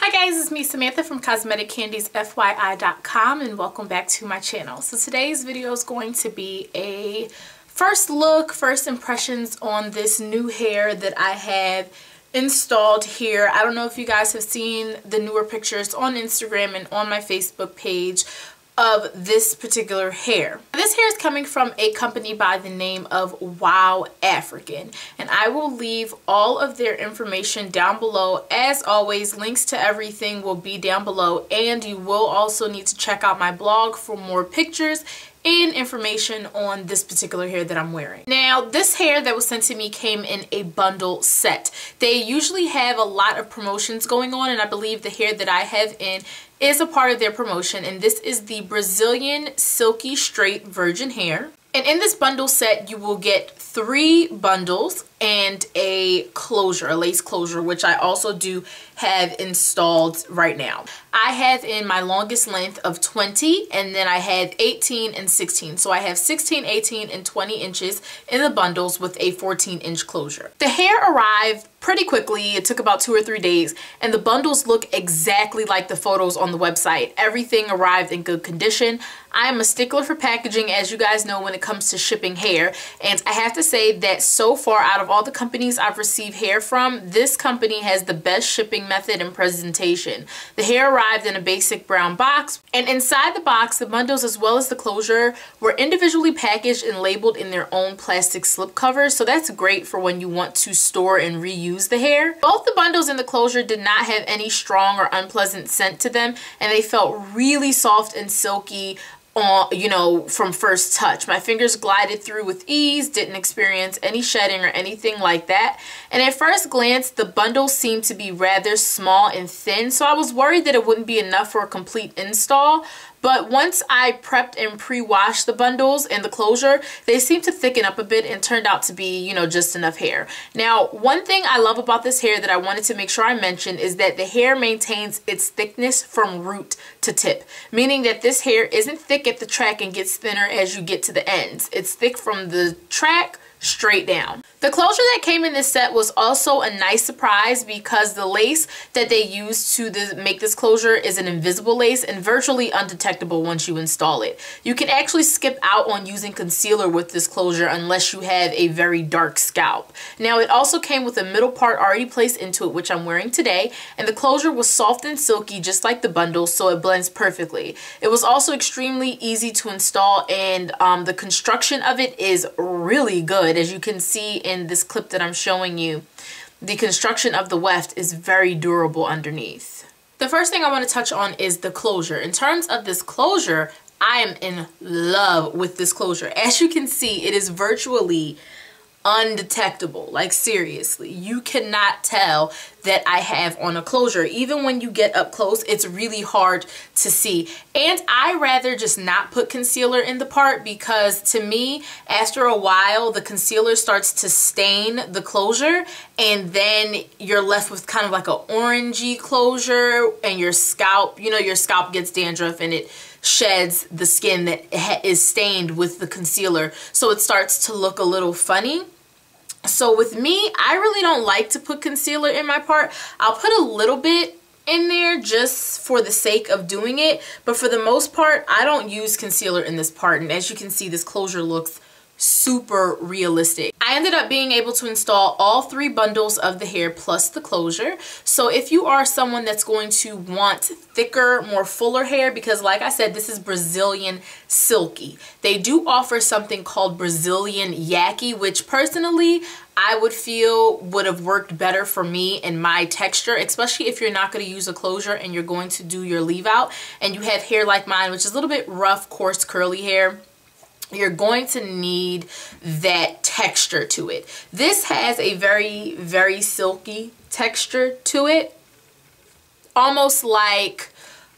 Hi guys, it's me Samantha from CosmeticCandiesFYI.com and welcome back to my channel. So today's video is going to be a first look, first impressions on this new hair that I have installed here. I don't know if you guys have seen the newer pictures on Instagram and on my Facebook page of this particular hair. This hair is coming from a company by the name of WowAfrican, and I will leave all of their information down below. As always, links to everything will be down below, and you will also need to check out my blog for more pictures and information on this particular hair that I'm wearing. Now, this hair that was sent to me came in a bundle set. They usually have a lot of promotions going on, and I believe the hair that I have in is a part of their promotion, and this is the Brazilian Silky Straight Virgin Hair. And in this bundle set, you will get 3 bundles and a closure, a lace closure, which I also do have installed right now. I have in my longest length of 20, and then I have 18 and 16. So I have 16, 18, and 20 inches in the bundles with a 14-inch closure. The hair arrived pretty quickly. It took about 2 or 3 days, and the bundles look exactly like the photos on the website. Everything arrived in good condition. I am a stickler for packaging, as you guys know, when it comes to shipping hair, and I have to say that so far, out of all the companies I've received hair from, this company has the best shipping method and presentation. The hair arrived in a basic brown box, and inside the box, the bundles as well as the closure were individually packaged and labeled in their own plastic slip covers, so that's great for when you want to store and reuse the hair. Both the bundles and the closure did not have any strong or unpleasant scent to them, and they felt really soft and silky from first touch. My fingers glided through with ease, didn't experience any shedding or anything like that. And at first glance, the bundles seemed to be rather small and thin, so I was worried that it wouldn't be enough for a complete install. But once I prepped and pre-washed the bundles and the closure, they seemed to thicken up a bit and turned out to be, just enough hair. Now, one thing I love about this hair that I wanted to make sure I mention is that the hair maintains its thickness from root to tip, meaning that this hair isn't thick at the track and gets thinner as you get to the ends. It's thick from the track straight down. The closure that came in this set was also a nice surprise because the lace that they used to make this closure is an invisible lace and virtually undetectable once you install it. You can actually skip out on using concealer with this closure unless you have a very dark scalp. Now, it also came with a middle part already placed into it, which I'm wearing today, and the closure was soft and silky just like the bundle, so it blends perfectly. It was also extremely easy to install, and the construction of it is really good. As you can see in this clip that I'm showing you, the construction of the weft is very durable underneath. The first thing I want to touch on is the closure. In terms of this closure, I am in love with this closure. As you can see, it is virtually undetectable. Like, seriously, you cannot tell that I have on a closure. Even when you get up close, it's really hard to see. And I rather just not put concealer in the part because to me, after a while, the concealer starts to stain the closure, and then you're left with kind of like an orangey closure, and your scalp, your scalp gets dandruff and it sheds the skin that is stained with the concealer, so it starts to look a little funny. So with me, I really don't like to put concealer in my part. I'll put a little bit in there just for the sake of doing it, but for the most part, I don't use concealer in this part, and as you can see, this closure looks super realistic. I ended up being able to install all 3 bundles of the hair plus the closure. So if you are someone that's going to want thicker, more fuller hair, because like I said, this is Brazilian Silky. They do offer something called Brazilian Yaki, which personally I would feel would have worked better for me and my texture, especially if you're not going to use a closure and you're going to do your leave out and you have hair like mine, which is a little bit rough, coarse, curly hair. You're going to need that texture to it. This has a very, very silky texture to it, almost like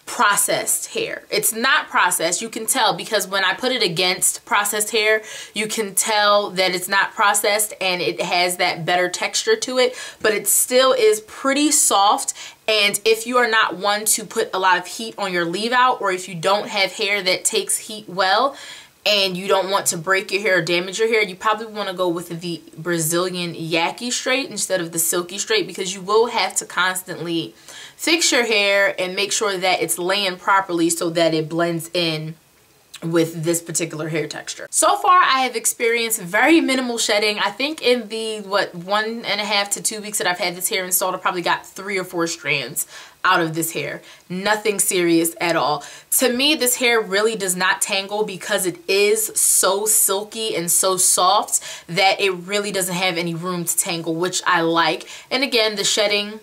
processed hair. It's not processed, you can tell, because when I put it against processed hair, you can tell that it's not processed and it has that better texture to it, but it still is pretty soft. And if you are not one to put a lot of heat on your leave out, or if you don't have hair that takes heat well, and you don't want to break your hair or damage your hair, you probably want to go with the Brazilian Yaki straight instead of the silky straight, because you will have to constantly fix your hair and make sure that it's laying properly so that it blends in with this particular hair texture. So far I have experienced very minimal shedding. I think in the 1.5 to 2 weeks that I've had this hair installed, I probably got 3 or 4 strands out of this hair. Nothing serious at all. To me, this hair really does not tangle because it is so silky and so soft that it really doesn't have any room to tangle, which I like. And again, the shedding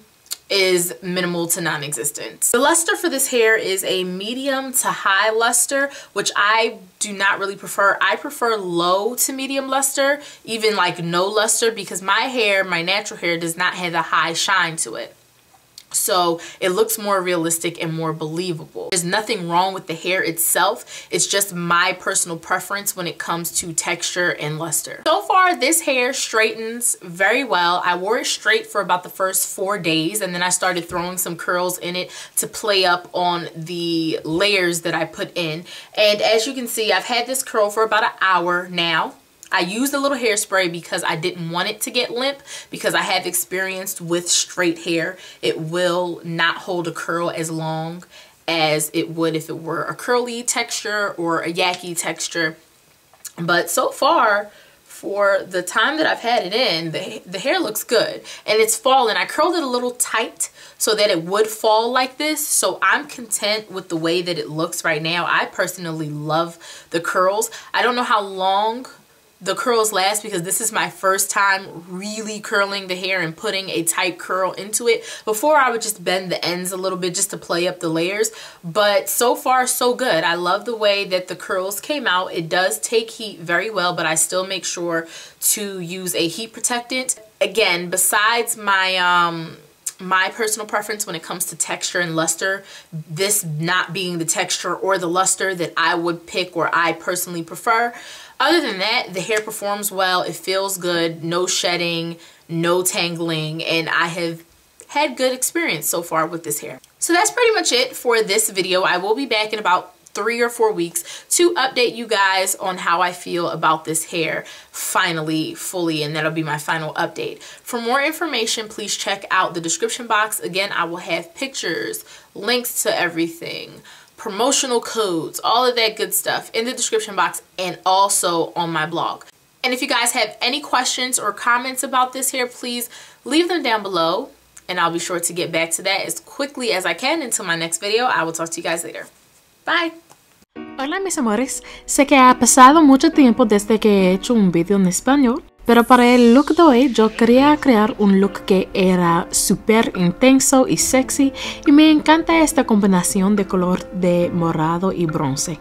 is minimal to non-existent. The luster for this hair is a medium to high luster, which I do not really prefer. I prefer low to medium luster, even like no luster, because my hair, my natural hair, does not have a high shine to it. So it looks more realistic and more believable. There's nothing wrong with the hair itself. It's just my personal preference when it comes to texture and luster. So far, this hair straightens very well. I wore it straight for about the first 4 days, and then I started throwing some curls in it to play up on the layers that I put in. And as you can see, I've had this curl for about an hour now. I used a little hairspray because I didn't want it to get limp, because I have experienced with straight hair, it will not hold a curl as long as it would if it were a curly texture or a yaki texture. But so far, for the time that I've had it in, the hair looks good, and it's fallen. I curled it a little tight so that it would fall like this, so I'm content with the way that it looks right now. I personally love the curls. I don't know how long the curls last, because this is my first time really curling the hair and putting a tight curl into it. Before, I would just bend the ends a little bit just to play up the layers, but so far so good. I love the way that the curls came out. It does take heat very well, but I still make sure to use a heat protectant. Again, besides my personal preference when it comes to texture and luster, this not being the texture or the luster that I would pick or I personally prefer. Other than that, the hair performs well. It feels good. No shedding, no tangling, and I have had good experience so far with this hair. So that's pretty much it for this video. I will be back in about 3 or 4 weeks to update you guys on how I feel about this hair finally, fully, and that'll be my final update. For more information, please check out the description box. Again, I will have pictures, links to everything, promotional codes, all of that good stuff in the description box and also on my blog. And if you guys have any questions or comments about this hair, please leave them down below, and I'll be sure to get back to that as quickly as I can. Until my next video, I will talk to you guys later. Bye. Hola mis amores, sé que ha pasado mucho tiempo desde que he hecho un video en español, pero para el look de hoy yo quería crear un look que era súper intenso y sexy, y me encanta esta combinación de color de morado y bronce.